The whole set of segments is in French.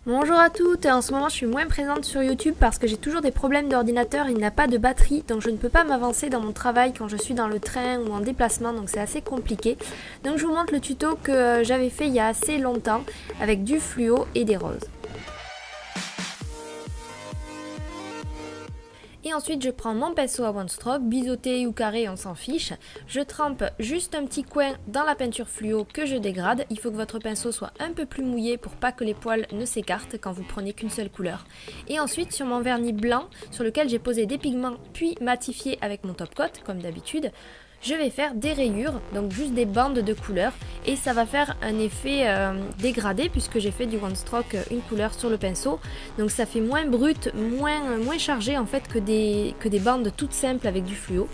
Bonjour à toutes, en ce moment je suis moins présente sur YouTube parce que j'ai toujours des problèmes d'ordinateur, il n'a pas de batterie donc je ne peux pas m'avancer dans mon travail quand je suis dans le train ou en déplacement donc c'est assez compliqué. Donc je vous montre le tuto que j'avais fait il y a assez longtemps avec du fluo et des roses. Et ensuite je prends mon pinceau à one stroke, biseauté ou carré on s'en fiche. Je trempe juste un petit coin dans la peinture fluo que je dégrade. Il faut que votre pinceau soit un peu plus mouillé pour pas que les poils ne s'écartent quand vous prenez qu'une seule couleur. Et ensuite sur mon vernis blanc sur lequel j'ai posé des pigments puis matifié avec mon top coat comme d'habitude, je vais faire des rayures, donc juste des bandes de couleurs et ça va faire un effet dégradé puisque j'ai fait du one stroke une couleur sur le pinceau, donc ça fait moins brut, moins chargé en fait que des bandes toutes simples avec du fluo.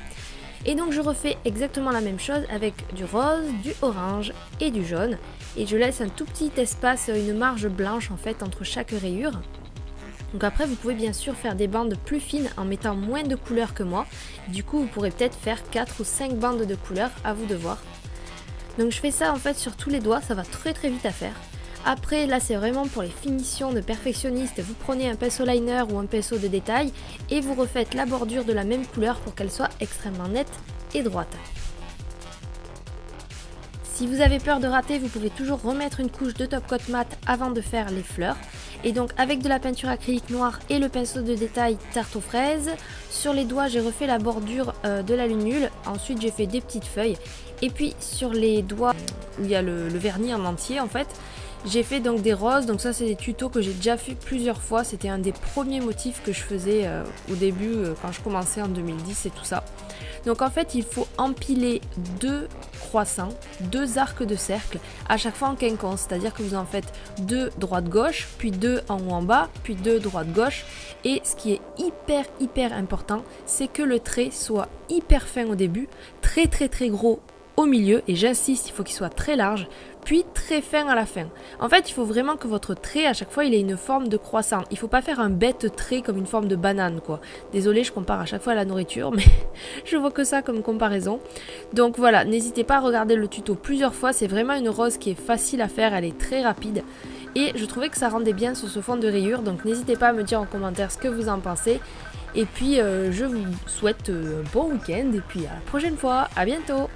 Et donc je refais exactement la même chose avec du rose, du orange et du jaune et je laisse un tout petit espace, une marge blanche en fait entre chaque rayure. Donc après vous pouvez bien sûr faire des bandes plus fines en mettant moins de couleurs que moi. Du coup vous pourrez peut-être faire 4 ou 5 bandes de couleurs, à vous de voir. Donc je fais ça en fait sur tous les doigts, ça va très vite à faire. Après là c'est vraiment pour les finitions de perfectionnistes, vous prenez un pinceau liner ou un pinceau de détail et vous refaites la bordure de la même couleur pour qu'elle soit extrêmement nette et droite. Si vous avez peur de rater, vous pouvez toujours remettre une couche de top coat mat avant de faire les fleurs. Et donc avec de la peinture acrylique noire et le pinceau de détail tarte aux fraises, sur les doigts j'ai refait la bordure de la lunule, ensuite j'ai fait des petites feuilles. Et puis sur les doigts où il y a le vernis en entier en fait, j'ai fait donc des roses, donc ça c'est des tutos que j'ai déjà fait plusieurs fois, c'était un des premiers motifs que je faisais au début quand je commençais en 2010 et tout ça. Donc en fait il faut empiler deux croissants, deux arcs de cercle, à chaque fois en quinconce, c'est-à-dire que vous en faites deux droite-gauche, puis deux en haut en bas, puis deux droite-gauche. Et ce qui est hyper important, c'est que le trait soit hyper fin au début, très gros au milieu, et j'insiste, il faut qu'il soit très large, puis très fin à la fin. En fait, il faut vraiment que votre trait, à chaque fois, il ait une forme de croissant. Il ne faut pas faire un bête trait comme une forme de banane, quoi. Désolée, je compare à chaque fois à la nourriture, mais je vois que ça comme comparaison. Donc voilà, n'hésitez pas à regarder le tuto plusieurs fois, c'est vraiment une rose qui est facile à faire, elle est très rapide. Et je trouvais que ça rendait bien sur ce fond de rayures, donc n'hésitez pas à me dire en commentaire ce que vous en pensez. Et puis je vous souhaite un bon week-end et puis à la prochaine fois, à bientôt!